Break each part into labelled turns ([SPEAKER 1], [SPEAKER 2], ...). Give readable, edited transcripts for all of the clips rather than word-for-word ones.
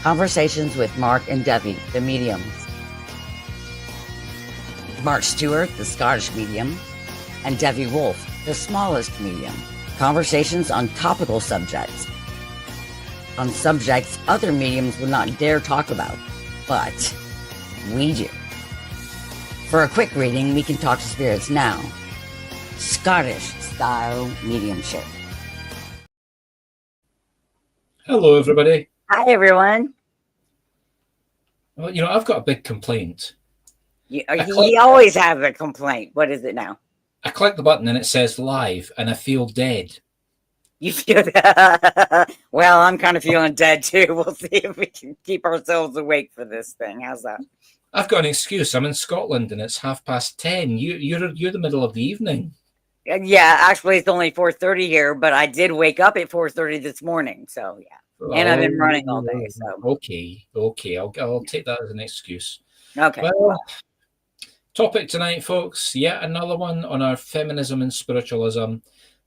[SPEAKER 1] Conversations with Marc and Devi, the mediums. Marc Stuart, the Scottish medium, and Devi Wolf, the smallest medium. Conversations on topical subjects. On subjects other mediums would not dare talk about, but we do. For a quick reading, we can talk to spirits now. Scottish-style mediumship.
[SPEAKER 2] Hello, everybody.
[SPEAKER 1] Hi, everyone.
[SPEAKER 2] Well, I've got a big complaint.
[SPEAKER 1] You always have a complaint. What is it now?
[SPEAKER 2] I click the button and it says live, and I feel dead.
[SPEAKER 1] You feel that? Well, I'm kind of feeling dead, too. We'll see if we can keep ourselves awake for this thing. How's that?
[SPEAKER 2] I've got an excuse. I'm in Scotland, and it's 10:30. You're the middle of the evening.
[SPEAKER 1] Yeah, actually, it's only 4:30 here, but I did wake up at 4:30 this morning, so yeah. And I've been running all day, so.
[SPEAKER 2] Okay. I'll take that as an excuse.
[SPEAKER 1] Okay.
[SPEAKER 2] Well, topic tonight, folks. Yet another one on our feminism and spiritualism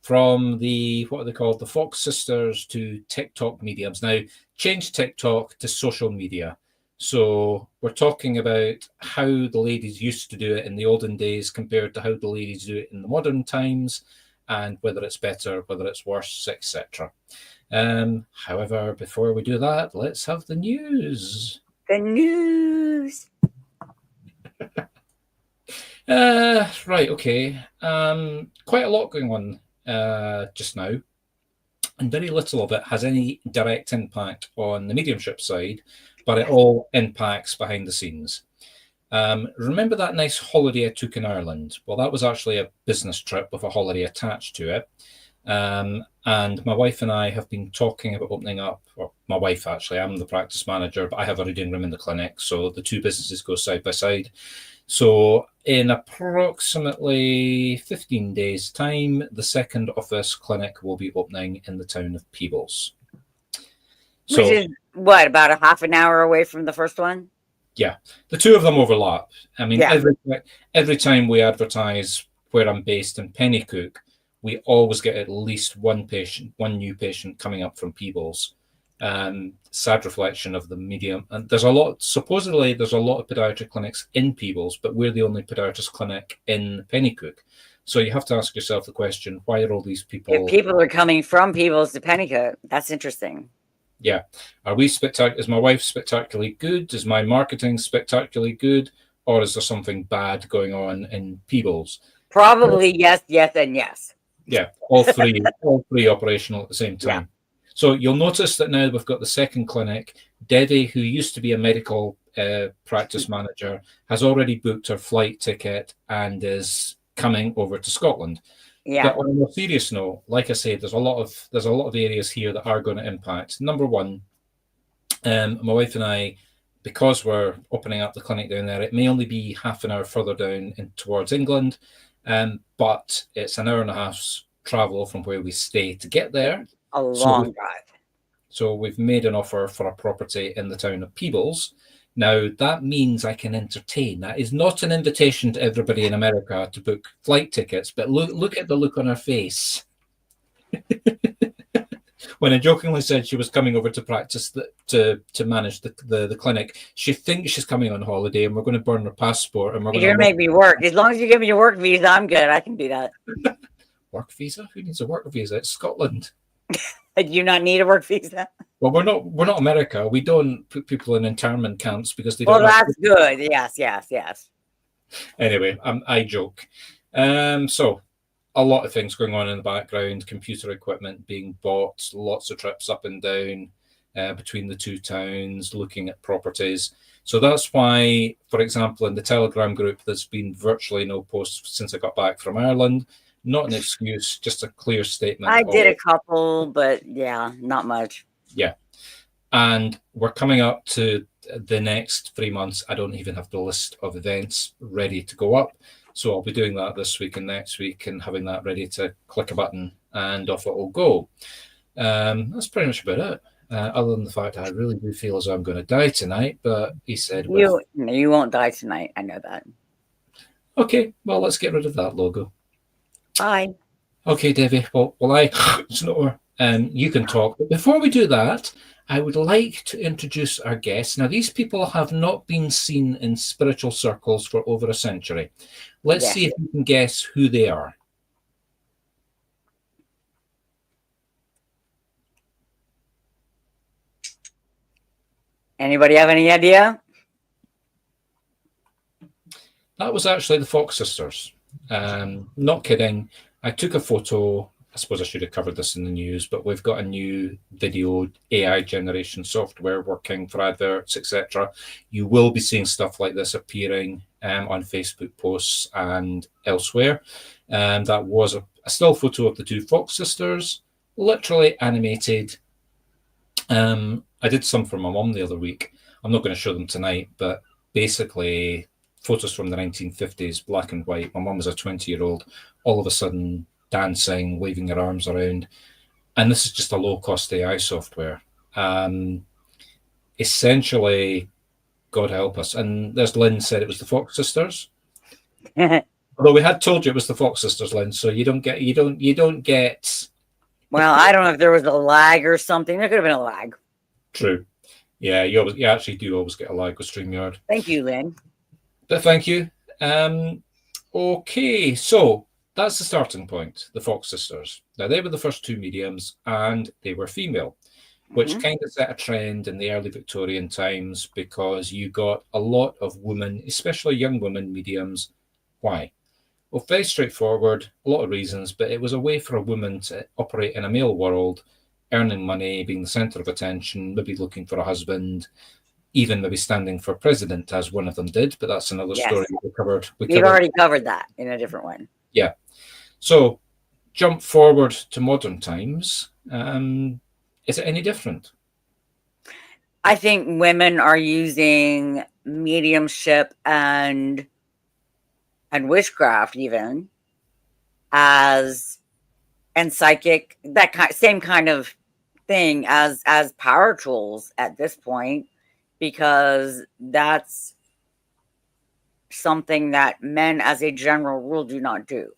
[SPEAKER 2] from the, what are they called? The Fox sisters to TikTok mediums. Now, change TikTok to social media. So we're talking about how the ladies used to do it in the olden days compared to how the ladies do it in the modern times, and whether it's better, whether it's worse, etc. However, before we do that, let's have the news.
[SPEAKER 1] The news.
[SPEAKER 2] Right, okay. Quite a lot going on just now, and very little of it has any direct impact on the mediumship side, but it all impacts behind the scenes. Remember that nice holiday I took in Ireland? Well, that was actually a business trip with a holiday attached to it. And my wife and I have been talking about opening up, or my wife actually, I'm the practice manager, but I have a reading room in the clinic, so the two businesses go side by side. So in approximately 15 days' time, the second office clinic will be opening in the town of Peebles. So,
[SPEAKER 1] which is, what, about a half an hour away from the first one?
[SPEAKER 2] Yeah, the two of them overlap. I mean,
[SPEAKER 1] yeah.
[SPEAKER 2] every time we advertise where I'm based in Pennycook, we always get at least one new patient coming up from Peebles. Sad reflection of the medium. And supposedly there's a lot of podiatry clinics in Peebles, but we're the only podiatrist clinic in Pennycook. So you have to ask yourself the question, why are all these people...
[SPEAKER 1] If people are coming from Peebles to Pennycook, that's interesting.
[SPEAKER 2] Yeah. Are we spectacular? Is my wife spectacularly good? Is my marketing spectacularly good? Or is there something bad going on in Peebles?
[SPEAKER 1] Probably yes, and yes.
[SPEAKER 2] Yeah, all three operational at the same time. Yeah. So you'll notice that now we've got the second clinic. Devi, who used to be a medical practice manager, has already booked her flight ticket and is coming over to Scotland.
[SPEAKER 1] Yeah.
[SPEAKER 2] But on a more serious note, like I said, there's a lot of areas here that are going to impact. Number one, my wife and I, because we're opening up the clinic down there, it may only be half an hour further down towards England, but it's an hour and a half's travel from where we stay to get there.
[SPEAKER 1] A long drive.
[SPEAKER 2] So we've made an offer for a property in the town of Peebles. Now, that means I can entertain. That is not an invitation to everybody in America to book flight tickets, but look at the look on her face. When I jokingly said she was coming over to practice, to manage the clinic, she thinks she's coming on holiday, and we're going to burn her passport. And we're going
[SPEAKER 1] to make me work. As long as you give me your work visa, I'm good. I can do that.
[SPEAKER 2] Work visa? Who needs a work visa? It's Scotland.
[SPEAKER 1] Do you not need a work visa?
[SPEAKER 2] Well, we're not America. We don't put people in internment camps because they
[SPEAKER 1] don't.
[SPEAKER 2] Well,
[SPEAKER 1] that's good. Yes.
[SPEAKER 2] Anyway, I joke. So a lot of things going on in the background, computer equipment being bought, lots of trips up and down between the two towns, looking at properties. So that's why, for example, in the Telegram group, there's been virtually no posts since I got back from Ireland. Not an excuse, just a clear statement.
[SPEAKER 1] I did a couple, but yeah, not much.
[SPEAKER 2] Yeah. And we're coming up to the next 3 months. I don't even have the list of events ready to go up. So I'll be doing that this week and next week and having that ready to click a button and off it will go. That's pretty much about it. Other than the fact that I really do feel as though I'm going to die tonight, but he said...
[SPEAKER 1] You won't die tonight. I know that.
[SPEAKER 2] Okay, well, let's get rid of that logo.
[SPEAKER 1] Bye.
[SPEAKER 2] Okay, Devi. Well, I snore. You can talk. But before we do that, I would like to introduce our guests. Now, these people have not been seen in spiritual circles for over a century. Let's see if you can guess who they are.
[SPEAKER 1] Anybody have any idea?
[SPEAKER 2] That was actually the Fox sisters. Not kidding. I took a photo. I suppose I should have covered this in the news, but we've got a new video AI generation software working for adverts, etc. You will be seeing stuff like this appearing on Facebook posts and elsewhere. That was a still photo of the two Fox sisters, literally animated. I did some for my mum the other week. I'm not going to show them tonight, but basically photos from the 1950s, black and white. My mum was a 20-year-old, all of a sudden dancing, waving her arms around. And this is just a low-cost AI software. Essentially, God help us. And as Lynn said, it was the Fox sisters. Although we had told you it was the Fox sisters, Lynn, so you don't get.
[SPEAKER 1] Well, I don't know if there was a lag or something. There could have been a lag.
[SPEAKER 2] True. Yeah, you actually do always get a lag with StreamYard.
[SPEAKER 1] Thank you, Lynn.
[SPEAKER 2] But thank you. Okay, so that's the starting point, the Fox sisters. Now, they were the first two mediums, and they were female, which kind of set a trend in the early Victorian times because you got a lot of women, especially young women mediums. Why? Well, very straightforward, a lot of reasons, but it was a way for a woman to operate in a male world, earning money, being the center of attention, maybe looking for a husband, even maybe standing for president, as one of them did, but that's another story we covered.
[SPEAKER 1] We've already covered that in a different one.
[SPEAKER 2] Yeah. So jump forward to modern times. Is it any different?
[SPEAKER 1] I think women are using mediumship and witchcraft even as, and psychic, that same kind of thing as power tools at this point, because that's something that men as a general rule do not do.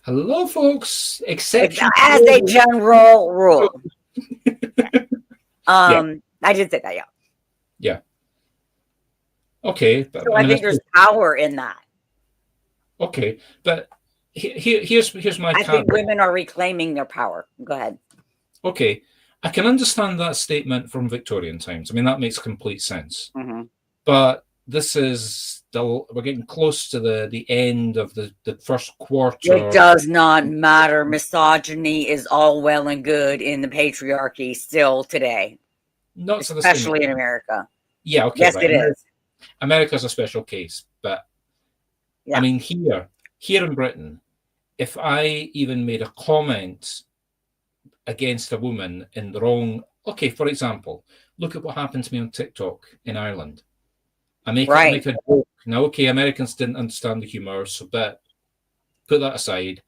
[SPEAKER 2] Hello, folks. Exception
[SPEAKER 1] as a general rule. I did say that, yeah.
[SPEAKER 2] Yeah. Okay. But
[SPEAKER 1] so I think there's power in that.
[SPEAKER 2] Okay, but here's my.
[SPEAKER 1] I think women are reclaiming their power. Go ahead.
[SPEAKER 2] Okay, I can understand that statement from Victorian times. I mean, that makes complete sense. But this is we're getting close to the end of the first quarter.
[SPEAKER 1] It does not matter. Misogyny is all well and good in the patriarchy still today.
[SPEAKER 2] Not
[SPEAKER 1] especially in America.
[SPEAKER 2] Yeah, okay.
[SPEAKER 1] Yes, it is.
[SPEAKER 2] America's a special case, but yeah. I mean, here in Britain, if I even made a comment against a woman in the wrong, okay, for example, look at what happened to me on TikTok in Ireland. I make a joke. Now, okay, Americans didn't understand the humor, so but put that aside.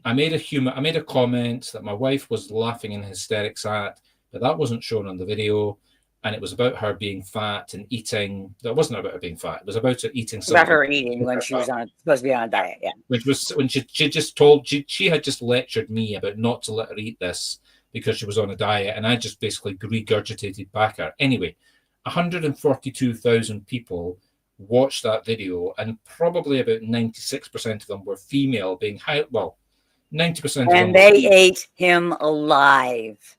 [SPEAKER 2] I made a comment that my wife was laughing in hysterics at, but that wasn't shown on the video. And it was about her being fat and eating. That wasn't about her being fat. It was about her eating something.
[SPEAKER 1] About her eating when she was supposed to be on a diet, yeah.
[SPEAKER 2] Which was when she just told, she had just lectured me about not to let her eat this because she was on a diet. And I just basically regurgitated back at her. Anyway, 142,000 people watched that video, and probably about 96% of them were female, being 90% of them.
[SPEAKER 1] And they ate him alive.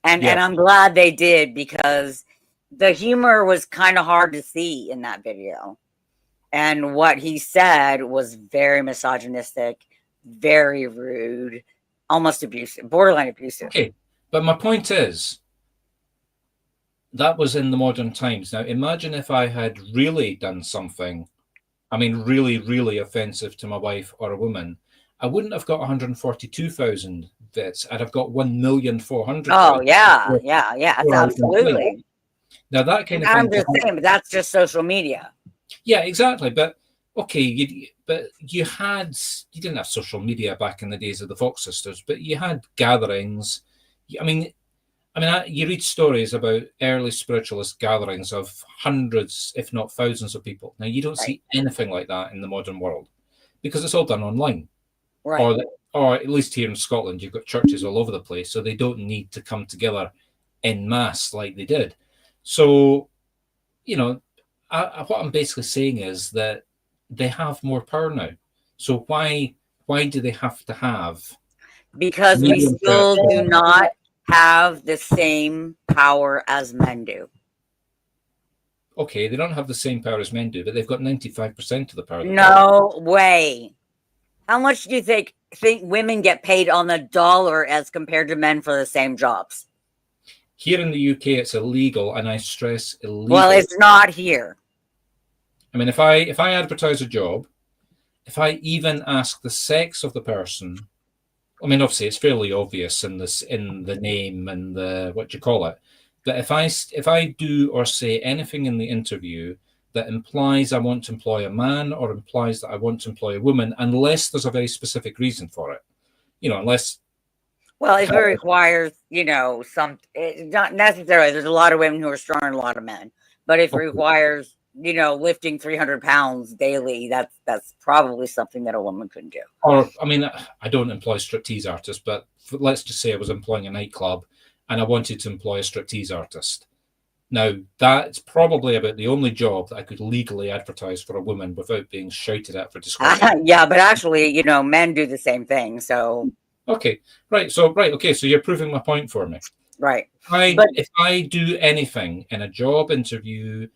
[SPEAKER 1] And I'm glad they did, because the humor was kind of hard to see in that video. And what he said was very misogynistic, very rude, almost abusive, borderline abusive.
[SPEAKER 2] Okay, but my point is, that was in the modern times. Now, imagine if I had really done something, I mean, really, really offensive to my wife or a woman. I wouldn't have got 142,000 bits. I'd have got 1,400,000.
[SPEAKER 1] Oh, yeah, absolutely.
[SPEAKER 2] Now, that kind of
[SPEAKER 1] thing. I'm just saying, but that's just social media.
[SPEAKER 2] Yeah, exactly. But, okay, you didn't have social media back in the days of the Fox sisters, but you had gatherings. I mean, you read stories about early spiritualist gatherings of hundreds, if not thousands of people. Now, you don't see anything like that in the modern world because it's all done online. Right. Or at least here in Scotland, you've got churches all over the place, so they don't need to come together en masse like they did. So, you know, what I'm basically saying is that they have more power now. So why do they have to have
[SPEAKER 1] Because we
[SPEAKER 2] mediumship?
[SPEAKER 1] still do not have the same power as men do.
[SPEAKER 2] Okay, they don't have the same power as men do, but they've got 95% of the power.
[SPEAKER 1] No way. How much do you think women get paid on the dollar as compared to men for the same jobs?
[SPEAKER 2] Here in the UK, it's illegal, and I stress illegal.
[SPEAKER 1] Well, it's not here.
[SPEAKER 2] I mean, if I advertise a job, if I even ask the sex of the person, I mean, obviously it's fairly obvious in the name and the what you call it. But if I do or say anything in the interview that implies I want to employ a man or implies that I want to employ a woman, unless there's a very specific reason for it, unless.
[SPEAKER 1] Well, if it requires, not necessarily. There's a lot of women who are strong and a lot of men. But if it requires, lifting 300 pounds daily, that's probably something that a woman couldn't do.
[SPEAKER 2] Or, I mean, I don't employ striptease artists, but let's just say I was employing a nightclub and I wanted to employ a striptease artist. Now, that's probably about the only job that I could legally advertise for a woman without being shouted at for discrimination.
[SPEAKER 1] Yeah, but actually, men do the same thing. So.
[SPEAKER 2] Okay, right. So you're proving my point for me.
[SPEAKER 1] Right.
[SPEAKER 2] If I do anything in a job interview,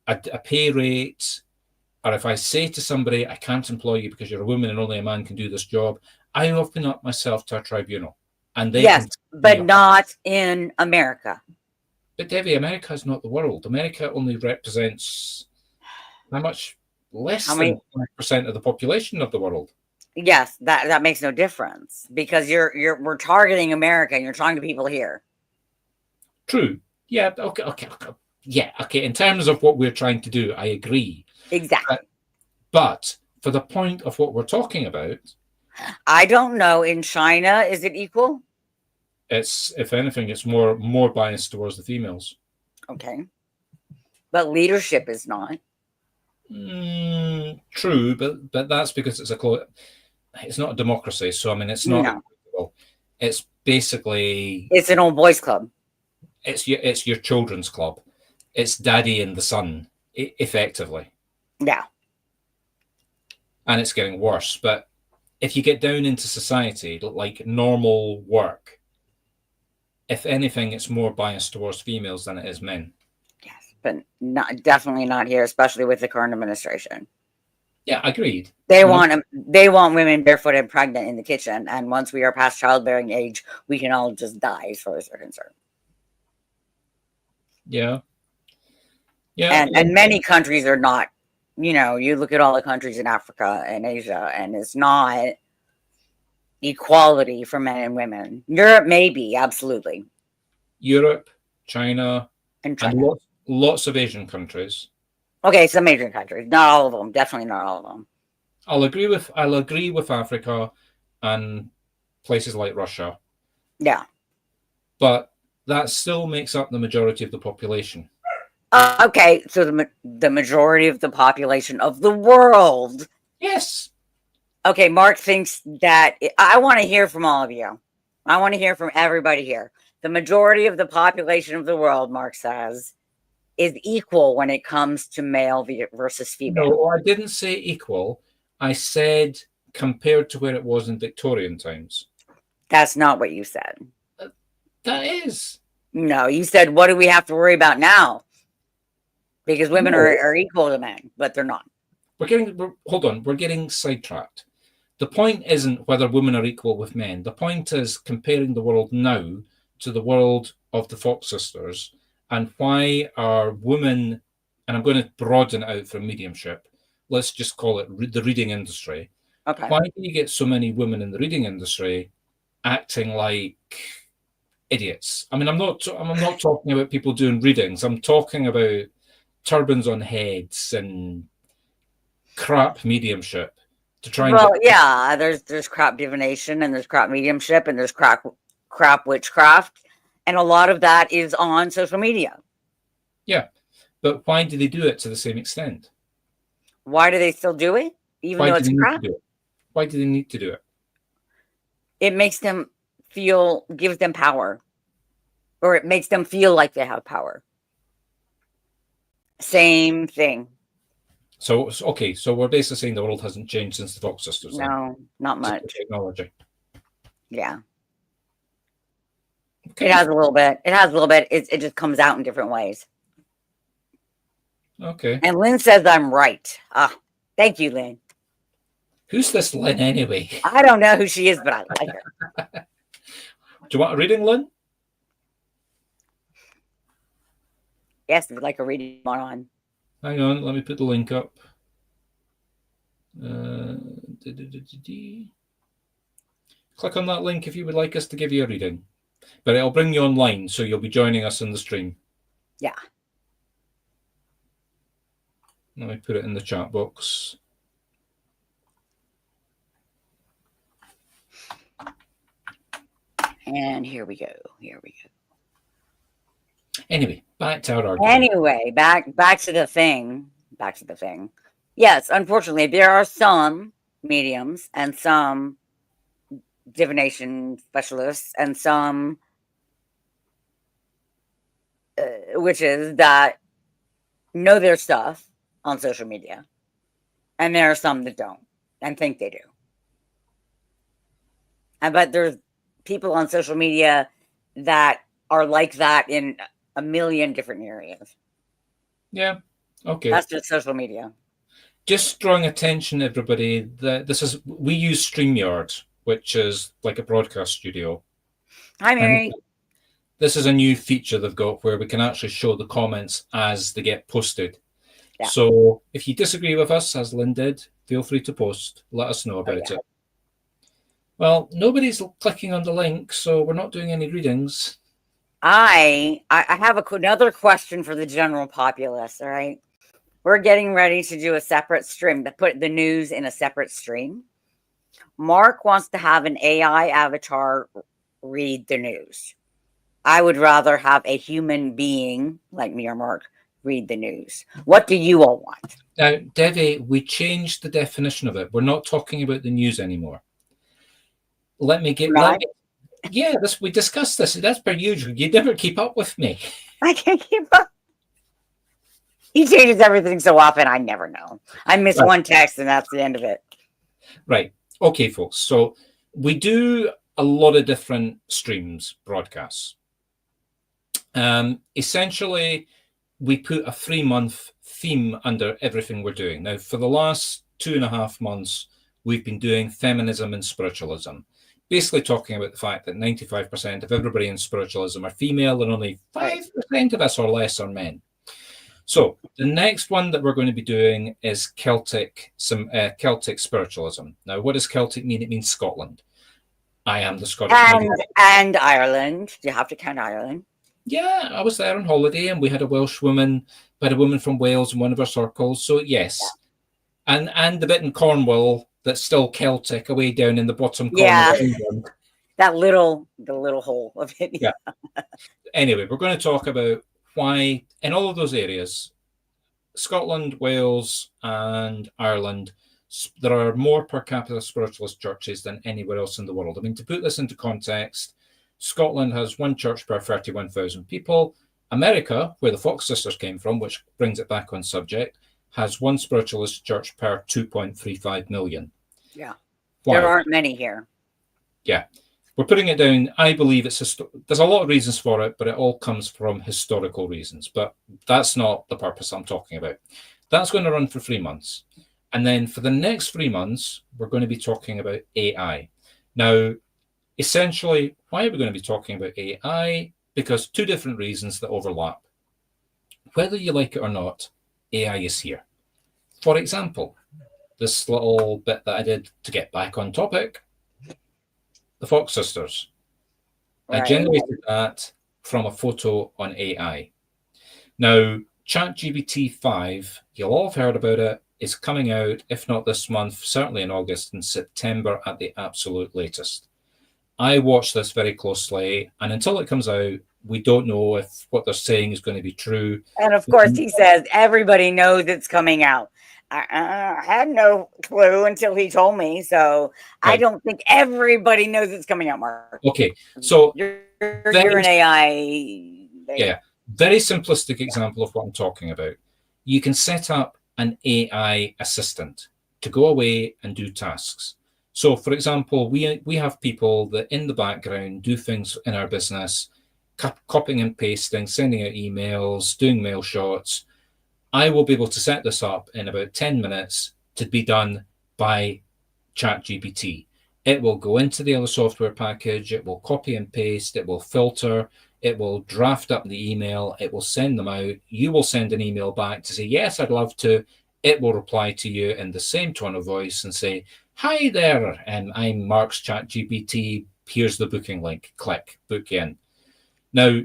[SPEAKER 2] a pay rate, or if I say to somebody, I can't employ you because you're a woman and only a man can do this job, I open up myself to a tribunal. And they
[SPEAKER 1] but not in America.
[SPEAKER 2] But Devi, America is not the world. America only represents how much less than 5% of the population of the world.
[SPEAKER 1] Yes, that makes no difference because we're targeting America and you're talking to people here.
[SPEAKER 2] True. Yeah. Okay. Yeah. Okay. In terms of what we're trying to do, I agree.
[SPEAKER 1] Exactly.
[SPEAKER 2] But for the point of what we're talking about,
[SPEAKER 1] I don't know. In China, is it equal?
[SPEAKER 2] It's, if anything, it's more biased towards the females.
[SPEAKER 1] Okay. But leadership is not.
[SPEAKER 2] True, but that's because it's not a democracy. So I mean, it's not. No. It's basically.
[SPEAKER 1] It's an old boys club.
[SPEAKER 2] It's your children's club. It's daddy and the son, effectively.
[SPEAKER 1] Yeah.
[SPEAKER 2] And it's getting worse. But if you get down into society, like normal work, if anything, it's more biased towards females than it is men.
[SPEAKER 1] Yes, but definitely not here, especially with the current administration.
[SPEAKER 2] Yeah, agreed.
[SPEAKER 1] They want women barefoot and pregnant in the kitchen, and once we are past childbearing age, we can all just die as far as they're concerned.
[SPEAKER 2] Yeah. Yeah.
[SPEAKER 1] And many countries are not, you look at all the countries in Africa and Asia, and it's not equality for men and women. Europe, maybe, absolutely.
[SPEAKER 2] Europe, China,
[SPEAKER 1] and
[SPEAKER 2] lots of Asian countries.
[SPEAKER 1] Okay, some Asian countries, not all of them. Definitely not all of them.
[SPEAKER 2] I'll agree with Africa and places like Russia.
[SPEAKER 1] Yeah,
[SPEAKER 2] but that still makes up the majority of the population.
[SPEAKER 1] Okay, so the majority of the population of the world.
[SPEAKER 2] Yes.
[SPEAKER 1] Okay, Mark thinks that I want to hear from all of you. I want to hear from everybody here. The majority of the population of the world, Mark says, is equal when it comes to male versus female.
[SPEAKER 2] No, I didn't say equal. I said compared to where it was in Victorian times.
[SPEAKER 1] That's not what you said.
[SPEAKER 2] That is.
[SPEAKER 1] No, you said, what do we have to worry about now? Because women are equal to men, but they're not.
[SPEAKER 2] We're getting sidetracked. The point isn't whether women are equal with men. The point is comparing the world now to the world of the Fox sisters, and why are women, and I'm going to broaden it out from mediumship, let's just call it the reading industry.
[SPEAKER 1] Okay.
[SPEAKER 2] Why do you get so many women in the reading industry acting like idiots? I mean, I'm not talking about people doing readings. I'm talking about turbans on heads and crap mediumship to try and
[SPEAKER 1] there's crap divination and there's crap mediumship and there's crap witchcraft, and a lot of that is on social media.
[SPEAKER 2] Yeah, but why do they do it to the same extent?
[SPEAKER 1] Why do they still do it even though it's crap?
[SPEAKER 2] Why do they need to do it?
[SPEAKER 1] It makes them gives them power. or it makes them feel like they have power. Same thing.
[SPEAKER 2] So okay, so we're basically saying the world hasn't changed since the Fox sisters.
[SPEAKER 1] No, not much.
[SPEAKER 2] Technology.
[SPEAKER 1] Yeah.
[SPEAKER 2] Okay.
[SPEAKER 1] It has a little bit. It just comes out in different ways.
[SPEAKER 2] Okay.
[SPEAKER 1] And Lynn says I'm right. Thank you, Lynn.
[SPEAKER 2] Who's this Lynn anyway?
[SPEAKER 1] I don't know who she is, but I like her.
[SPEAKER 2] Do you want a reading, Lynn?
[SPEAKER 1] Yes, if you'd like a reading on.
[SPEAKER 2] Hang on, let me put the link up. Click on that link if you would like us to give you a reading. But it'll bring you online, so you'll be joining us in the stream.
[SPEAKER 1] Yeah.
[SPEAKER 2] Let me put it in the chat box.
[SPEAKER 1] And here we go.
[SPEAKER 2] Anyway, back to our argument.
[SPEAKER 1] Anyway, back to the thing. Yes, unfortunately, there are some mediums and some divination specialists and some witches that know their stuff on social media, and there are some that don't and think they do. But there's people on social media that are like that in a million different areas.
[SPEAKER 2] Yeah. Okay.
[SPEAKER 1] That's just social media.
[SPEAKER 2] Just drawing attention, everybody, that we use StreamYard, which is like a broadcast studio.
[SPEAKER 1] Hi, Mary.
[SPEAKER 2] And this is a new feature they've got where we can actually show the comments as they get posted. Yeah. So if you disagree with us, as Lynn did, feel free to post. Let us know about it. Well, nobody's clicking on the link, so we're not doing any readings. I
[SPEAKER 1] have another question for the general populace, all right? We're getting ready to do a separate stream, to put the news in a separate stream. Mark wants to have an AI avatar read the news. I would rather have a human being like me or Mark read the news. What do you all want?
[SPEAKER 2] Now, Devi, we changed the definition of it. We're not talking about the news anymore. Let me get...
[SPEAKER 1] Right?
[SPEAKER 2] We discussed this. That's per usual. You never keep up with me.
[SPEAKER 1] I can't keep up. He changes everything so often, I never know. I miss one text and that's the end of it.
[SPEAKER 2] Right. Okay, folks. So we do a lot of different streams, broadcasts. Essentially, we put a 3-month theme under everything we're doing. Now, for the last 2.5 months, we've been doing feminism and spiritualism. Basically talking about the fact that 95% of everybody in spiritualism are female and only 5% of us or less are men. So the next one that we're going to be doing is Celtic spiritualism. Now, what does Celtic mean? It means Scotland. I am the Scottish.
[SPEAKER 1] And Ireland. Do you have to count Ireland?
[SPEAKER 2] Yeah, I was there on holiday and we had a Welsh woman, we had a woman from Wales in one of our circles. So yes. Yeah. And the bit in Cornwall that's still Celtic away down in the bottom corner of England.
[SPEAKER 1] The little hole of it.
[SPEAKER 2] Yeah. Anyway, we're going to talk about why in all of those areas, Scotland, Wales, and Ireland, there are more per capita spiritualist churches than anywhere else in the world. I mean, to put this into context, Scotland has one church per 31,000 people. America, where the Fox sisters came from, which brings it back on subject, has one spiritualist church per 2.35 million.
[SPEAKER 1] Yeah. Why? There aren't many here.
[SPEAKER 2] Yeah. We're putting it down. I believe there's a lot of reasons for it, but it all comes from historical reasons. But that's not the purpose I'm talking about. That's going to run for 3 months. And then for the next 3 months, we're going to be talking about AI. Now, essentially, why are we going to be talking about AI? Because 2 different reasons that overlap. Whether you like it or not, AI is here. For example, this little bit that I did to get back on topic, the Fox sisters. Right. I generated that from a photo on AI. Now, ChatGPT 5, you'll all have heard about it, is coming out, if not this month, certainly in August and September at the absolute latest. I watch this very closely, and until it comes out, we don't know if what they're saying is going to be true.
[SPEAKER 1] And of course, he says everybody knows it's coming out. I had no clue until he told me. So I
[SPEAKER 2] Right.
[SPEAKER 1] don't think everybody knows it's coming out, Mark.
[SPEAKER 2] Okay. So
[SPEAKER 1] You're
[SPEAKER 2] very,
[SPEAKER 1] an AI.
[SPEAKER 2] yeah, very simplistic example of what I'm talking about. You can set up an AI assistant to go away and do tasks. So, for example, we have people that in the background do things in our business, copying and pasting, sending out emails, doing mail shots. I will be able to set this up in about 10 minutes to be done by ChatGPT. It will go into the other software package, it will copy and paste, it will filter, it will draft up the email, it will send them out. You will send an email back to say, yes, I'd love to. It will reply to you in the same tone of voice and say, hi there, I'm Mark's ChatGPT. Here's the booking link. Click, book in. Now,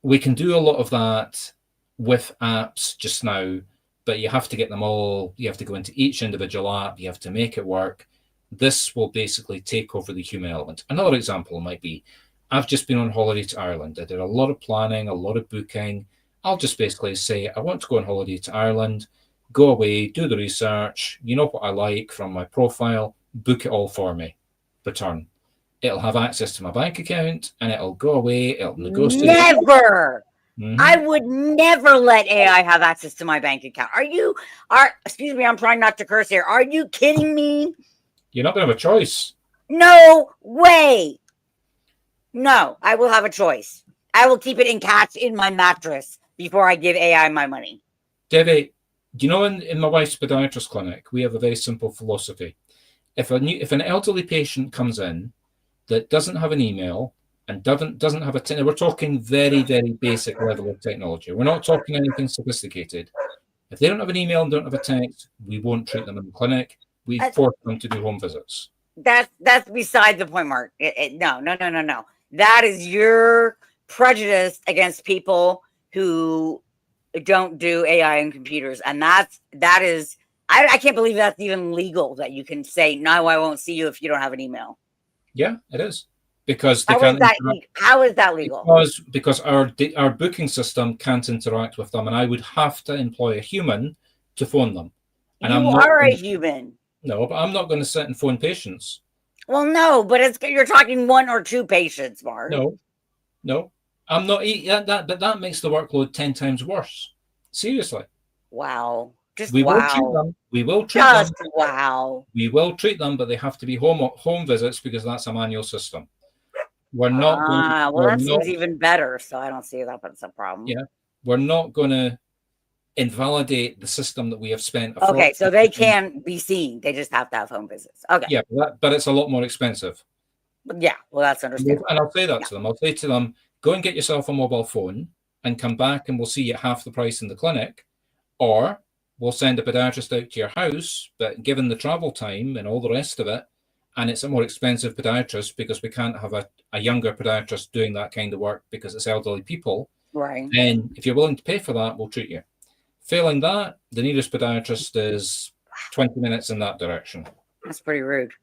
[SPEAKER 2] we can do a lot of that with apps just now, but you have to get them all. You have to go into each individual app. You have to make it work. This will basically take over the human element. Another example might be, I've just been on holiday to Ireland. I did a lot of planning, a lot of booking. I'll just basically say, I want to go on holiday to Ireland, go away, do the research. You know what I like from my profile, book it all for me, return. It'll have access to my bank account and it'll go away. It'll negotiate.
[SPEAKER 1] Never. I would never let AI have access to my bank account. Excuse me, I'm trying not to curse here. Are you kidding me?
[SPEAKER 2] You're not going to have a choice.
[SPEAKER 1] No way. No, I will have a choice. I will keep it in cash in my mattress before I give AI my money.
[SPEAKER 2] Devi, do you know in my wife's podiatrist clinic, we have a very simple philosophy. If an elderly patient comes in that doesn't have an email and doesn't have we're talking very, very basic level of technology. We're not talking anything sophisticated. If they don't have an email and don't have a text, we won't treat them in the clinic. We force them to do home visits.
[SPEAKER 1] That's beside the point, Mark. No. That is your prejudice against people who don't do AI and computers, and that is. I can't believe that's even legal. That you can say no, I won't see you if you don't have an email.
[SPEAKER 2] Yeah, it is. Because
[SPEAKER 1] how is that legal?
[SPEAKER 2] Because our booking system can't interact with them, and I would have to employ a human to phone them. And
[SPEAKER 1] you are a human.
[SPEAKER 2] No, but I'm not going to sit and phone patients.
[SPEAKER 1] Well, no, but you're talking 1 or 2 patients, Mark.
[SPEAKER 2] No, I'm not. But that makes the workload 10 times worse. Seriously.
[SPEAKER 1] Wow.
[SPEAKER 2] We will treat them. We will treat them.
[SPEAKER 1] Wow.
[SPEAKER 2] We will treat them, but they have to be home visits because that's a manual system. We're not going.
[SPEAKER 1] Well, that seems even better. So I don't see that, but it's a problem.
[SPEAKER 2] Yeah, we're not going to invalidate the system that we have spent.
[SPEAKER 1] Okay, so they can be seen. They just have to have home visits. Okay.
[SPEAKER 2] Yeah, but it's a lot more expensive.
[SPEAKER 1] Yeah, well, that's understandable.
[SPEAKER 2] And I'll say that to them. I'll say to them, go and get yourself a mobile phone and come back, and we'll see you at half the price in the clinic, or we'll send a podiatrist out to your house, but given the travel time and all the rest of it, and it's a more expensive podiatrist because we can't have a younger podiatrist doing that kind of work because it's elderly people.
[SPEAKER 1] Right.
[SPEAKER 2] And if you're willing to pay for that, we'll treat you. Failing that, the nearest podiatrist is 20 minutes in that direction.
[SPEAKER 1] That's pretty rude.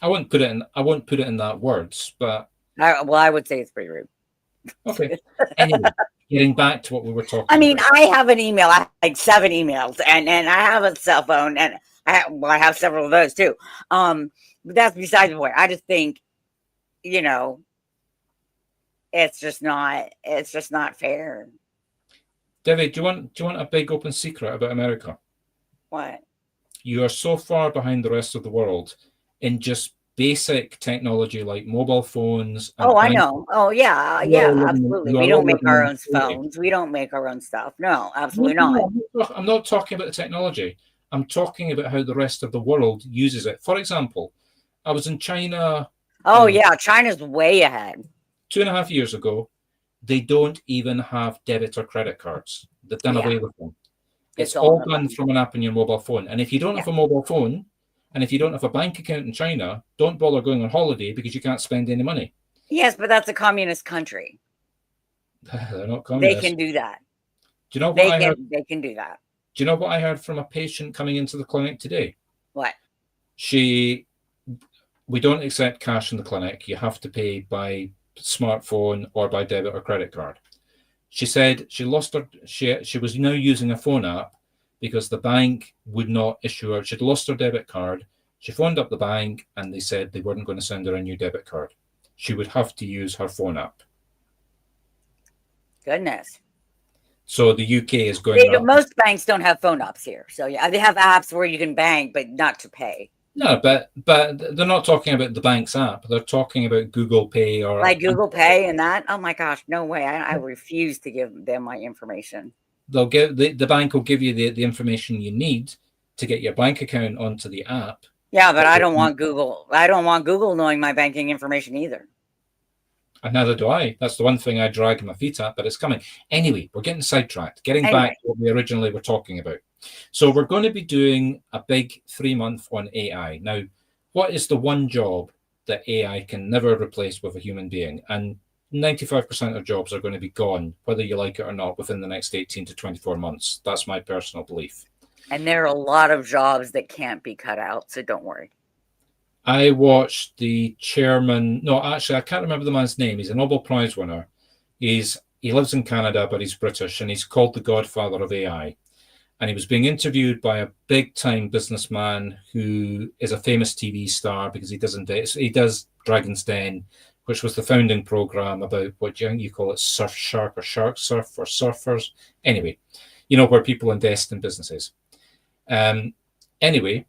[SPEAKER 2] I won't put it in that words, but
[SPEAKER 1] I would say it's pretty rude.
[SPEAKER 2] Okay. Anyway, getting back to what we were talking about.
[SPEAKER 1] I mean, I have an email. I have like 7 emails, and I have a cell phone, and I have several of those too. But that's besides the point. I just think, it's just not fair.
[SPEAKER 2] Devi, do you want a big open secret about America?
[SPEAKER 1] What?
[SPEAKER 2] You are so far behind the rest of the world in just basic technology like mobile phones.
[SPEAKER 1] I know. Oh, yeah, absolutely. We don't make our own phones. We don't make our own stuff. No, absolutely not.
[SPEAKER 2] I'm not talking about the technology. I'm talking about how the rest of the world uses it. For example, I was in China.
[SPEAKER 1] Oh, yeah. China's way ahead.
[SPEAKER 2] 2.5 years ago. They don't even have debit or credit cards. They've done away with them. It's all done from an app on your mobile phone. And if you don't have a mobile phone, and if you don't have a bank account in China, don't bother going on holiday because you can't spend any money.
[SPEAKER 1] Yes, but that's a communist country.
[SPEAKER 2] They're not communist.
[SPEAKER 1] They can do that.
[SPEAKER 2] Do you know what I heard?
[SPEAKER 1] They can do that.
[SPEAKER 2] Do you know what I heard from a patient coming into the clinic today?
[SPEAKER 1] What?
[SPEAKER 2] We don't accept cash in the clinic. You have to pay by smartphone or by debit or credit card. She said she lost her. She was now using a phone app because the bank would not issue her. She'd lost her debit card. She phoned up the bank and they said they weren't going to send her a new debit card. She would have to use her phone app.
[SPEAKER 1] Goodness.
[SPEAKER 2] So the UK is going up.
[SPEAKER 1] Most banks don't have phone apps here. So yeah, they have apps where you can bank, but not to pay.
[SPEAKER 2] No, but they're not talking about the bank's app. They're talking about Google Pay or
[SPEAKER 1] like Google Pay and that. Oh my gosh, no way! I refuse to give them my information.
[SPEAKER 2] They'll give the bank will give you the information you need to get your bank account onto the app.
[SPEAKER 1] Yeah, but I don't want Google. I don't want Google knowing my banking information either.
[SPEAKER 2] And neither do I. That's the one thing I drag my feet at, but it's coming. Anyway, we're getting sidetracked. Getting back to what we originally were talking about. So we're going to be doing a big 3-month on AI. Now, what is the one job that AI can never replace with a human being? And 95% of jobs are going to be gone, whether you like it or not, within the next 18 to 24 months. That's my personal belief.
[SPEAKER 1] And there are a lot of jobs that can't be cut out, so don't worry.
[SPEAKER 2] I watched the chairman. No, actually, I can't remember the man's name. He's a Nobel Prize winner. He lives in Canada, but he's British, and he's called the godfather of AI. And he was being interviewed by a big-time businessman who is a famous TV star because he does Dragon's Den, which was the founding program about what you call it, Surf Shark or Shark Surf for surfers. Anyway, where people invest in businesses. Anyway.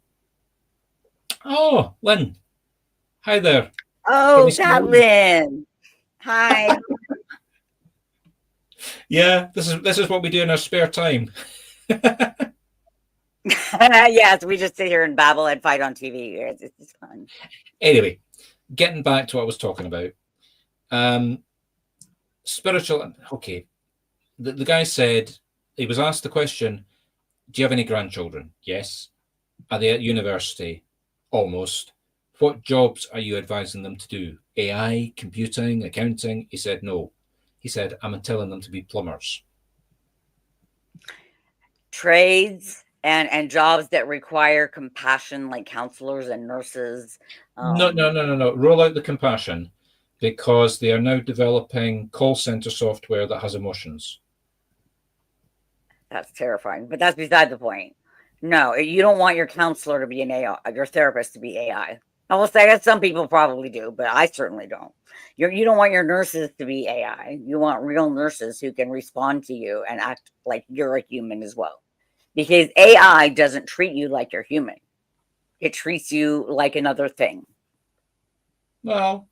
[SPEAKER 2] Oh, Lynn. Hi there.
[SPEAKER 1] Oh, that Lynn. Hi.
[SPEAKER 2] Yeah, this is what we do in our spare time.
[SPEAKER 1] Yes, we just sit here and babble and fight on TV. It's fun.
[SPEAKER 2] Anyway, getting back to what I was talking about. Spiritual. Okay. The guy said, he was asked the question, do you have any grandchildren? Yes. Are they at university? Almost. What jobs are you advising them to do? AI, computing, accounting? He said no. He said, I'm telling them to be plumbers.
[SPEAKER 1] Trades and jobs that require compassion, like counselors and nurses.
[SPEAKER 2] No. Roll out the compassion, because they are now developing call center software that has emotions.
[SPEAKER 1] That's terrifying, but that's beside the point. No, you don't want your counselor to be an AI, your therapist to be AI. I will say that some people probably do, but I certainly don't. You don't want your nurses to be AI. You want real nurses who can respond to you and act like you're a human as well. Because AI doesn't treat you like you're human. It treats you like another thing.
[SPEAKER 2] Well,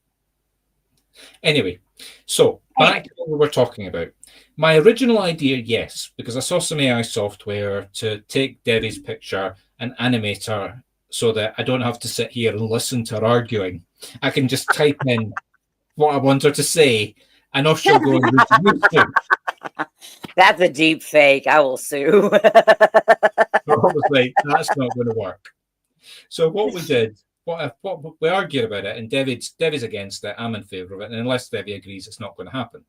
[SPEAKER 2] anyway, so back to what we were talking about. My original idea, yes, because I saw some AI software to take Devi's picture and animate her so that I don't have to sit here and listen to her arguing. I can just type in what I want her to say, and off she'll go and read YouTube.
[SPEAKER 1] That's a deep fake. I will sue.
[SPEAKER 2] Obviously, that's not going to work. So what we did, what we argued about it, and Devi's against it. I'm in favour of it, and unless Devi agrees, it's not going to happen.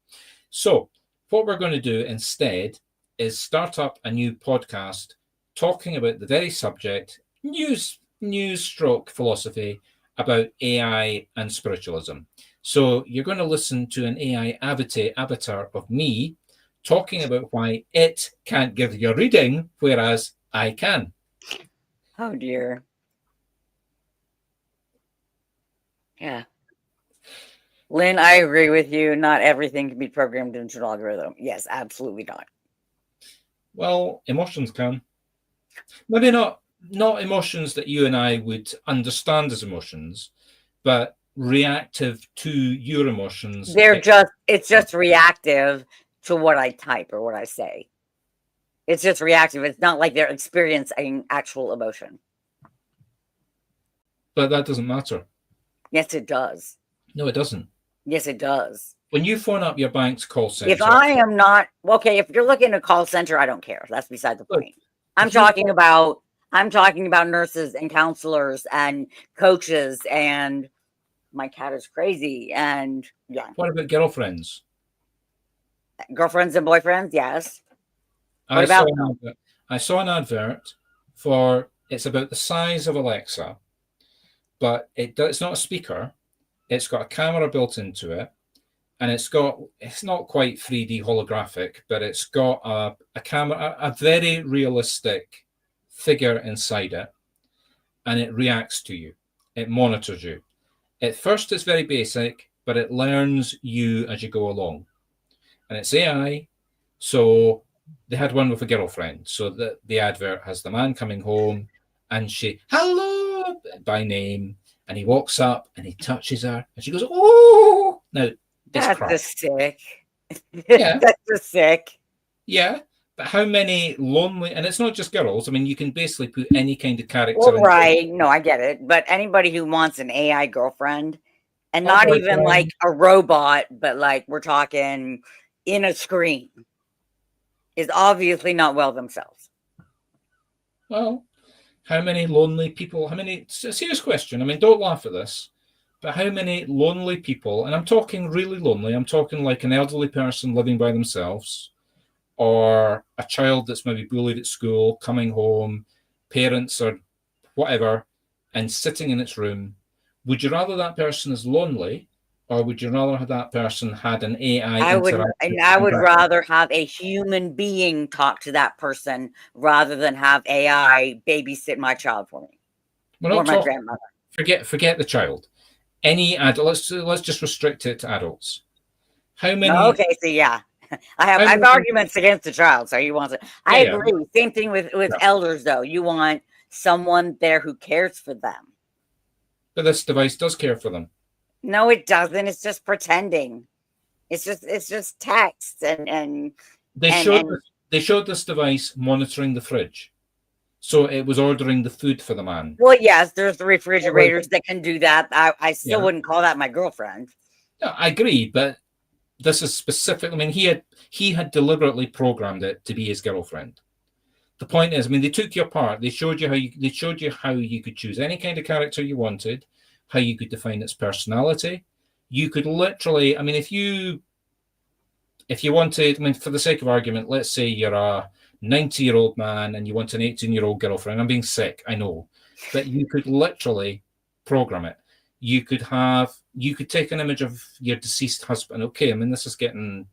[SPEAKER 2] So what we're going to do instead is start up a new podcast talking about the very subject, news stroke philosophy about AI and spiritualism. So you're going to listen to an AI avatar of me talking about why it can't give you a reading, whereas I can.
[SPEAKER 1] Oh, dear. Yeah. Lynn, I agree with you. Not everything can be programmed into an algorithm. Yes, absolutely not.
[SPEAKER 2] Well, emotions can. Maybe not emotions that you and I would understand as emotions, but reactive to your emotions.
[SPEAKER 1] It's just reactive to what I type or what I say. It's just reactive. It's not like they're experiencing actual emotion.
[SPEAKER 2] But that doesn't matter.
[SPEAKER 1] Yes, it does.
[SPEAKER 2] No, it doesn't.
[SPEAKER 1] Yes, it does.
[SPEAKER 2] When you phone up your bank's call center.
[SPEAKER 1] If I am not okay, if you're looking at a call center, I don't care. That's beside the point. I'm talking about nurses and counselors and coaches, and my cat is crazy. And yeah.
[SPEAKER 2] What about girlfriends?
[SPEAKER 1] Girlfriends and boyfriends, yes.
[SPEAKER 2] I saw an advert for, it's about the size of Alexa, but it's not a speaker. It's got a camera built into it, and it's not quite 3D holographic, but it's got a camera, a very realistic figure inside it, and it reacts to you. It monitors you. At first, it's very basic, but it learns you as you go along. And it's AI. So they had one with a girlfriend. So the advert has the man coming home and she, hello, by name. And he walks up and he touches her and she goes, oh. Now,
[SPEAKER 1] that's just sick.
[SPEAKER 2] Yeah.
[SPEAKER 1] That's just sick.
[SPEAKER 2] Yeah. But how many lonely, and it's not just girls. I mean, you can basically put any kind of character.
[SPEAKER 1] Well, right. No, I get it. But anybody who wants an AI girlfriend, and not even like a robot, but like we're talking in a screen, is obviously not well themselves.
[SPEAKER 2] Well, how many lonely people, it's a serious question. I mean, don't laugh at this, but how many lonely people, and I'm talking really lonely, I'm talking like an elderly person living by themselves, or a child that's maybe bullied at school, coming home, parents or whatever, and sitting in its room. Would you rather that person is lonely, or would you rather that person had an AI?
[SPEAKER 1] I would rather have a human being talk to that person rather than have AI babysit my child for me.
[SPEAKER 2] Or my grandmother. Forget the child. Any adult. Let's just restrict it to adults. How many?
[SPEAKER 1] Okay, so yeah. I have arguments against the child, so you want to. I agree. Yeah. Same thing with elders, though. You want someone there who cares for them.
[SPEAKER 2] But this device does care for them.
[SPEAKER 1] No, it doesn't. It's just pretending. It's just text and
[SPEAKER 2] they showed this device monitoring the fridge, so it was ordering the food for the man.
[SPEAKER 1] Well, yes, there's the refrigerators that can do that. I still wouldn't call that my girlfriend.
[SPEAKER 2] No, I agree, but this is specific. I mean, he had deliberately programmed it to be his girlfriend. The point is, I mean, they took you apart. They showed you how you could choose any kind of character you wanted, how you could define its personality. You could literally, I mean, if you wanted, I mean, for the sake of argument, let's say you're a 90-year-old man and you want an 18-year-old girlfriend. I'm being sick, I know, but you could literally program it. You could take an image of your deceased husband. Okay, I mean, this is getting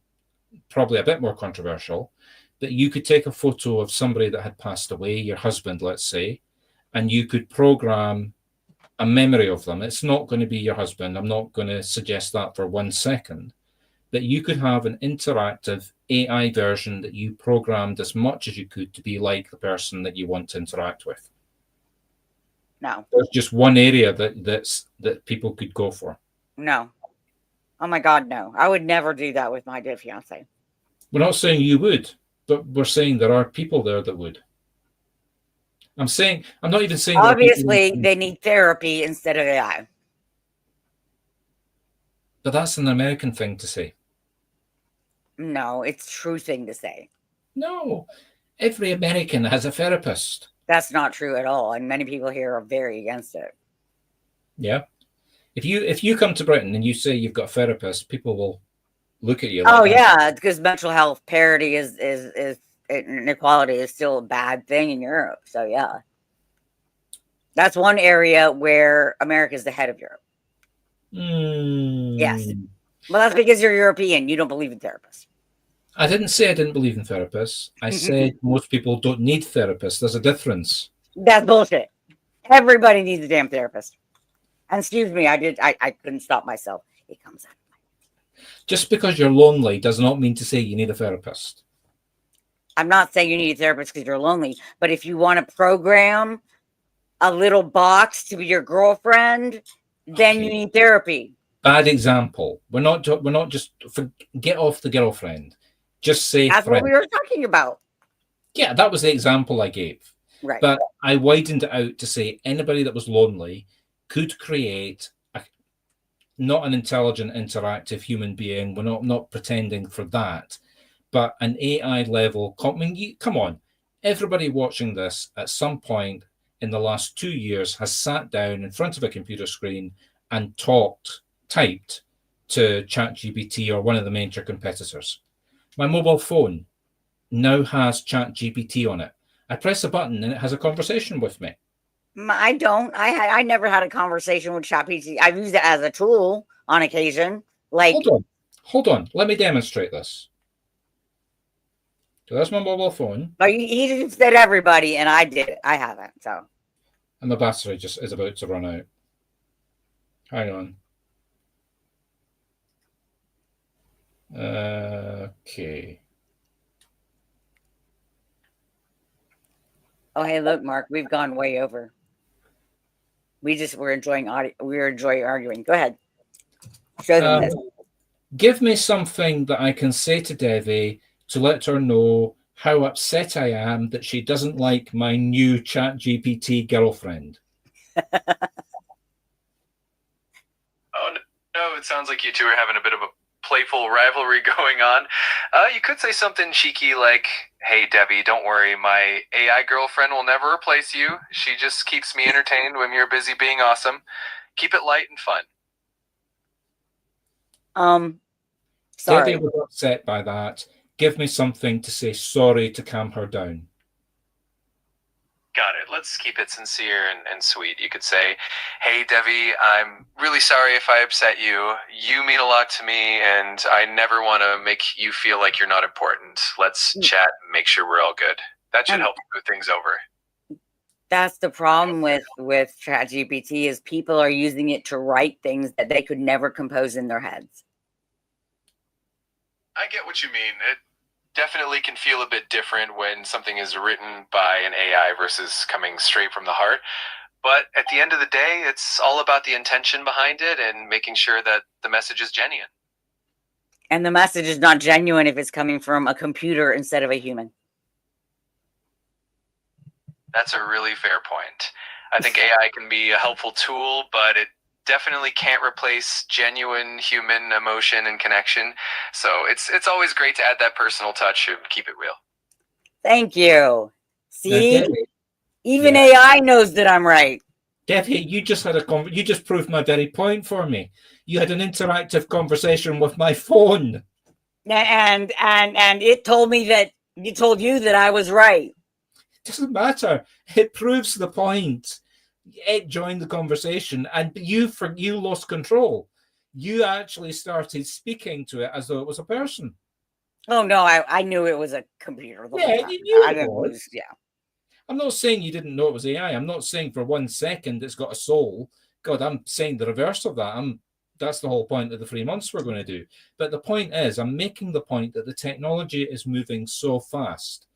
[SPEAKER 2] probably a bit more controversial, but you could take a photo of somebody that had passed away, your husband, let's say, and you could program a memory of them. It's not going to be your husband. I'm not going to suggest that for 1 second, but you could have an interactive AI version that you programmed as much as you could to be like the person that you want to interact with.
[SPEAKER 1] No.
[SPEAKER 2] There's just one area that people could go for.
[SPEAKER 1] No. Oh my God, no. I would never do that with my dead fiance.
[SPEAKER 2] We're not saying you would, but we're saying there are people there that would. I'm not even saying
[SPEAKER 1] obviously they need therapy instead of AI.
[SPEAKER 2] But that's an American thing to say.
[SPEAKER 1] No, it's a true thing to say.
[SPEAKER 2] No. Every American has a therapist.
[SPEAKER 1] That's not true at all, and many people here are very against it.
[SPEAKER 2] Yeah, if you come to Britain and you say you've got a therapist, people will look at you.
[SPEAKER 1] Oh yeah, because mental health parity is inequality is still a bad thing in Europe. So yeah, that's one area where America is the head of Europe. Yes, well that's because you're European. You don't believe in therapists.
[SPEAKER 2] I didn't say I didn't believe in therapists. I said most people don't need therapists. There's a difference.
[SPEAKER 1] That's bullshit. Everybody needs a damn therapist. And excuse me, I couldn't stop myself. It comes out.
[SPEAKER 2] Just because you're lonely does not mean to say you need a therapist.
[SPEAKER 1] I'm not saying you need a therapist because you're lonely, but if you want to program a little box to be your girlfriend, then you need therapy.
[SPEAKER 2] Bad example. We're not just get off the girlfriend. Just say
[SPEAKER 1] that's
[SPEAKER 2] friend.
[SPEAKER 1] What we were talking about.
[SPEAKER 2] Yeah, that was the example I gave.
[SPEAKER 1] Right.
[SPEAKER 2] But I widened it out to say anybody that was lonely could create not an intelligent, interactive human being. We're not pretending for that, but an AI level. Come on, everybody watching this at some point in the last 2 years has sat down in front of a computer screen and typed to ChatGPT or one of the major competitors. My mobile phone now has ChatGPT on it. I press a button and it has a conversation with me.
[SPEAKER 1] I don't. I never had a conversation with ChatGPT. I've used it as a tool on occasion. Like,
[SPEAKER 2] Hold on, let me demonstrate this. So that's my mobile phone.
[SPEAKER 1] But he just said everybody, and I did it. I haven't, so.
[SPEAKER 2] And the battery just is about to run out. Hang on. Okay.
[SPEAKER 1] Oh, hey, look, Mark, we've gone way over. We're enjoying audio. We're enjoying arguing. Go ahead. Show them this.
[SPEAKER 2] Give me something that I can say to Devi to let her know how upset I am that she doesn't like my new ChatGPT girlfriend.
[SPEAKER 3] Oh, no, it sounds like you two are having a bit of a playful rivalry going on. You could say something cheeky like, hey, Debbie, don't worry. My AI girlfriend will never replace you. She just keeps me entertained when you're busy being awesome. Keep it light and fun.
[SPEAKER 1] Sorry.
[SPEAKER 2] Debbie was upset by that. Give me something to say sorry to calm her down.
[SPEAKER 3] Got it. Let's keep it sincere and sweet. You could say, hey, Devi, I'm really sorry if I upset you. You mean a lot to me, and I never want to make you feel like you're not important. Let's chat and make sure we're all good. That should help move things over.
[SPEAKER 1] That's the problem with ChatGPT is people are using it to write things that they could never compose in their heads.
[SPEAKER 3] I get what you mean. It definitely can feel a bit different when something is written by an AI versus coming straight from the heart. But at the end of the day, it's all about the intention behind it and making sure that the message is genuine.
[SPEAKER 1] And the message is not genuine if it's coming from a computer instead of a human.
[SPEAKER 3] That's a really fair point. I think AI can be a helpful tool, but it definitely can't replace genuine human emotion and connection. So it's always great to add that personal touch and keep it real.
[SPEAKER 1] Thank you. See,
[SPEAKER 2] Debbie,
[SPEAKER 1] even AI knows that I'm right.
[SPEAKER 2] Debbie, you just had you just proved my very point for me. You had an interactive conversation with my phone,
[SPEAKER 1] and it told me that told you that I was right.
[SPEAKER 2] It doesn't matter. It proves the point. It joined the conversation, and you lost control. You actually started speaking to it as though it was a person.
[SPEAKER 1] Oh no, I knew it was a computer.
[SPEAKER 2] Yeah, you knew
[SPEAKER 1] I
[SPEAKER 2] it
[SPEAKER 1] didn't
[SPEAKER 2] was.
[SPEAKER 1] lose. Yeah.
[SPEAKER 2] I'm not saying you didn't know it was AI. I'm not saying for 1 second it's got a soul. God, I'm saying the reverse of that. That's the whole point of the 3 months we're going to do. But the point is, I'm making the point that the technology is moving so fast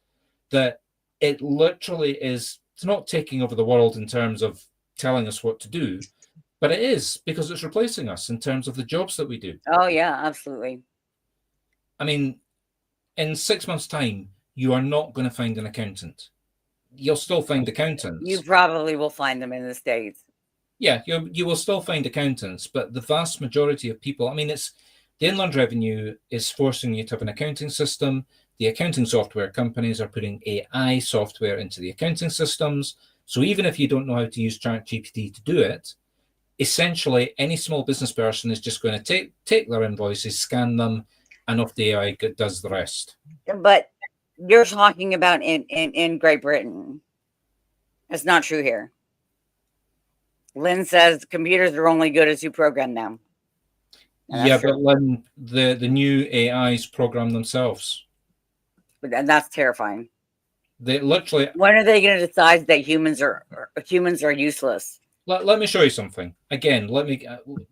[SPEAKER 2] that it literally is, it's not taking over the world in terms of telling us what to do, but it is, because it's replacing us in terms of the jobs that we do.
[SPEAKER 1] Oh yeah, absolutely.
[SPEAKER 2] I mean, in 6 months' time, you are not going to find an accountant. You'll still find accountants.
[SPEAKER 1] You probably will find them in the States.
[SPEAKER 2] Yeah, you will still find accountants, but the vast majority of people, I mean, it's the Inland Revenue is forcing you to have an accounting system. The accounting software companies are putting AI software into the accounting systems. So even if you don't know how to use ChatGPT to do it, essentially any small business person is just going to take their invoices, scan them, and off the AI does the rest.
[SPEAKER 1] But you're talking about in Great Britain. It's not true here. Lynn says computers are only good as you program them.
[SPEAKER 2] Yeah, but Lynn, the new AIs program themselves.
[SPEAKER 1] And that's terrifying.
[SPEAKER 2] They literally.
[SPEAKER 1] When are they going to decide that humans are useless?
[SPEAKER 2] Let me show you something. Again,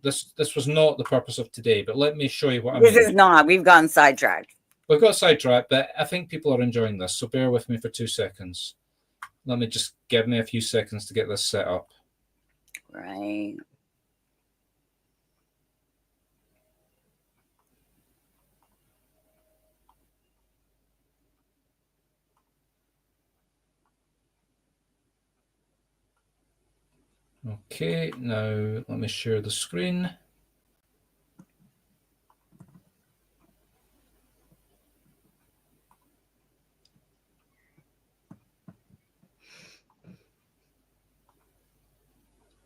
[SPEAKER 2] this was not the purpose of today, but let me show you what I mean.
[SPEAKER 1] This is not. We've gotten sidetracked.
[SPEAKER 2] We've got sidetracked, but I think people are enjoying this, so bear with me for 2 seconds. Let me just give me a few seconds to get this set up.
[SPEAKER 1] Right.
[SPEAKER 2] Okay, now let me share the screen.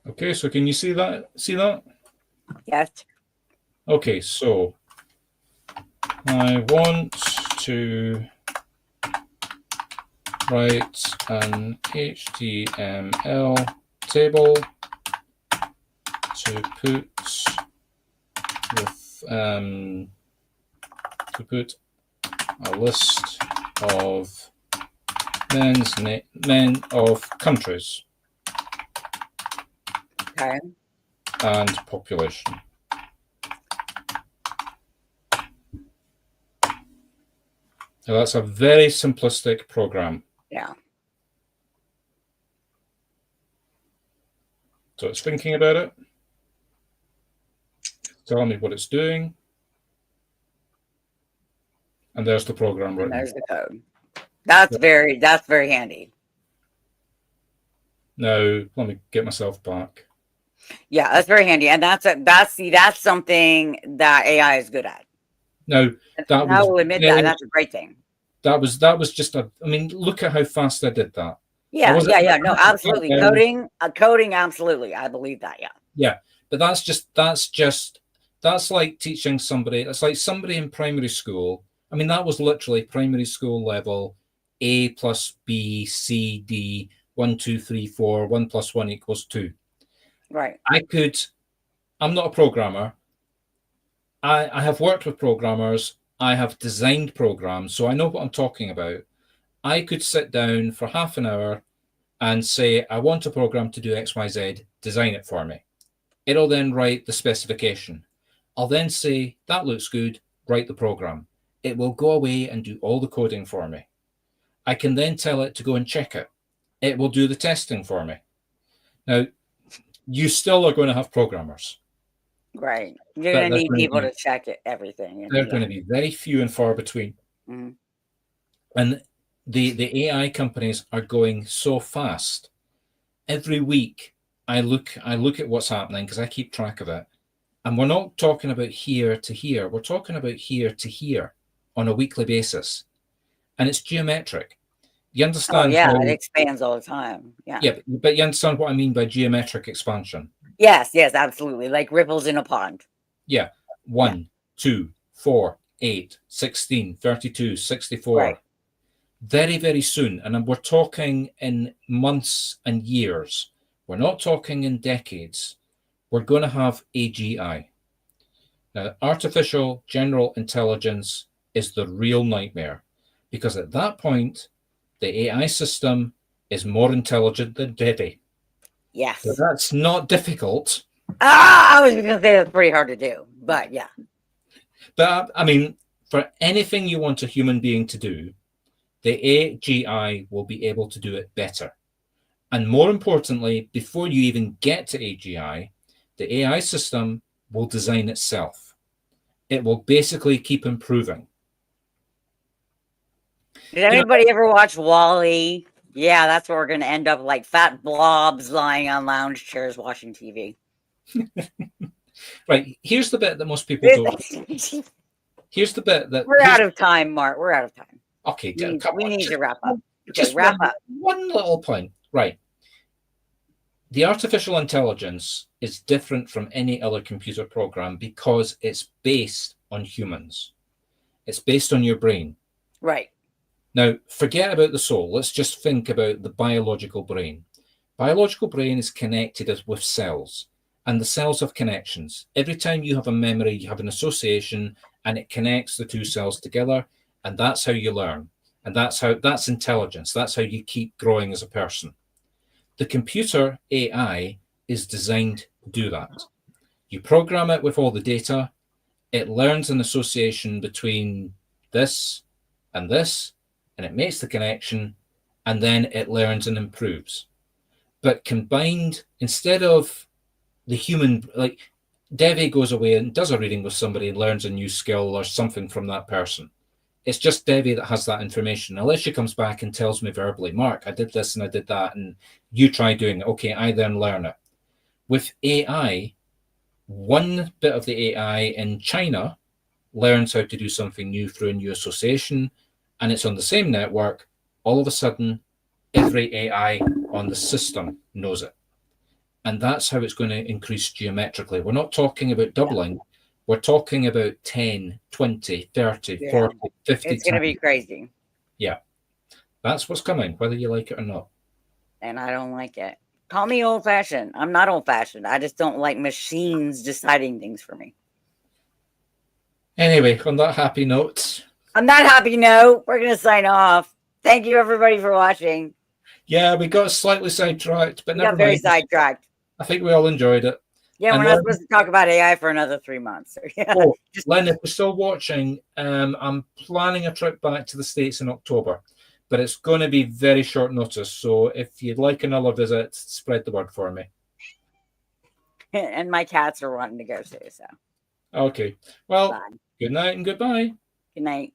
[SPEAKER 2] Okay, so can you see that?
[SPEAKER 1] Yes.
[SPEAKER 2] Okay, so I want to write an HTML table to put with to put a list of men of countries
[SPEAKER 1] Okay.
[SPEAKER 2] and population. Now that's a very simplistic program.
[SPEAKER 1] Yeah.
[SPEAKER 2] So it's thinking about it, telling me what it's doing, and there's the program
[SPEAKER 1] And
[SPEAKER 2] written.
[SPEAKER 1] there's the code. That's very handy.
[SPEAKER 2] Now let me get myself back.
[SPEAKER 1] Yeah, that's very handy. And that's something that AI is good at.
[SPEAKER 2] Now that
[SPEAKER 1] I
[SPEAKER 2] was
[SPEAKER 1] will admit that. That's a great thing.
[SPEAKER 2] that was just a. I mean, look at how fast I did that.
[SPEAKER 1] Yeah, no, absolutely. Coding, absolutely. I believe that, yeah.
[SPEAKER 2] Yeah, but that's like teaching somebody. It's like somebody in primary school. I mean, that was literally primary school level. A plus B, C, D, 1, 2, 3, 4, 1 plus 1 equals 2.
[SPEAKER 1] Right.
[SPEAKER 2] I'm not a programmer. I have worked with programmers. I have designed programs, so I know what I'm talking about. I could sit down for half an hour and say, I want a program to do X, Y, Z, design it for me. It'll then write the specification. I'll then say, that looks good, write the program. It will go away and do all the coding for me. I can then tell it to go and check it. It will do the testing for me. Now, you still are going to have programmers.
[SPEAKER 1] Right. You're going to need people to check everything.
[SPEAKER 2] They're going to be very few and far between.
[SPEAKER 1] Mm-hmm.
[SPEAKER 2] And the AI companies are going so fast. Every week, I look at what's happening because I keep track of it. And we're not talking about here to here. We're talking about here to here on a weekly basis. And it's geometric. You understand?
[SPEAKER 1] Oh, yeah, it expands all the time. Yeah.
[SPEAKER 2] Yeah, but you understand what I mean by geometric expansion?
[SPEAKER 1] Yes, absolutely. Like ripples in a pond.
[SPEAKER 2] Yeah. 1, 2, 4, 8, 16, 32, 64. Right. Very, very soon. And we're talking in months and years. We're not talking in decades. We're going to have AGI. Now, artificial general intelligence is the real nightmare because at that point, the AI system is more intelligent than Devi.
[SPEAKER 1] Yes.
[SPEAKER 2] So that's not difficult.
[SPEAKER 1] I was going to say that's pretty hard to do, but yeah.
[SPEAKER 2] But I mean, for anything you want a human being to do, the AGI will be able to do it better. And more importantly, before you even get to AGI, the AI system will design itself. It will basically keep improving.
[SPEAKER 1] Did anybody ever watch WALL-E? Yeah, that's where we're going to end up, like fat blobs lying on lounge chairs watching TV.
[SPEAKER 2] Right. Here's the bit that most people don't. Here's the bit that...
[SPEAKER 1] We're out of time, Mark. We're out of time.
[SPEAKER 2] Okay.
[SPEAKER 1] We need to wrap up.
[SPEAKER 2] Just wrap up. One little point. Right. The artificial intelligence is different from any other computer program because it's based on humans. It's based on your brain.
[SPEAKER 1] Right.
[SPEAKER 2] Now, forget about the soul. Let's just think about the biological brain. Biological brain is connected with cells, and the cells have connections. Every time you have a memory, you have an association, and it connects the two cells together, and that's how you learn. And that's intelligence. That's how you keep growing as a person. The computer AI is designed to do that. You program it with all the data. It learns an association between this and this, and it makes the connection, and then it learns and improves. But combined, instead of the human, like Devi goes away and does a reading with somebody and learns a new skill or something from that person. It's just Devi that has that information. Unless she comes back and tells me verbally, Mark, I did this and I did that, and you try doing it. Okay, I then learn it. With AI, one bit of the AI in China learns how to do something new through a new association, and it's on the same network. All of a sudden, every AI on the system knows it. And that's how it's going to increase geometrically. We're not talking about doubling. We're talking about 10, 20, 30, 40, 50.
[SPEAKER 1] It's going to be crazy.
[SPEAKER 2] Yeah. That's what's coming, whether you like it or not.
[SPEAKER 1] And I don't like it. Call me old-fashioned. I'm not old-fashioned. I just don't like machines deciding things for me.
[SPEAKER 2] Anyway, on that happy note.
[SPEAKER 1] On that happy note, we're going to sign off. Thank you, everybody, for watching.
[SPEAKER 2] Yeah, we got slightly sidetracked, but
[SPEAKER 1] We
[SPEAKER 2] never
[SPEAKER 1] got very
[SPEAKER 2] mind.
[SPEAKER 1] sidetracked.
[SPEAKER 2] I think we all enjoyed it.
[SPEAKER 1] Yeah,
[SPEAKER 2] And
[SPEAKER 1] we're not
[SPEAKER 2] Len-
[SPEAKER 1] supposed to talk about AI for another 3 months. Yeah.
[SPEAKER 2] Oh, Len, if you're still watching, I'm planning a trip back to the States in October, but it's going to be very short notice. So if you'd like another visit, spread the word for me.
[SPEAKER 1] And my cats are wanting to go too. So,
[SPEAKER 2] Okay. Well,
[SPEAKER 1] bye.
[SPEAKER 2] good night and goodbye.
[SPEAKER 1] Good night.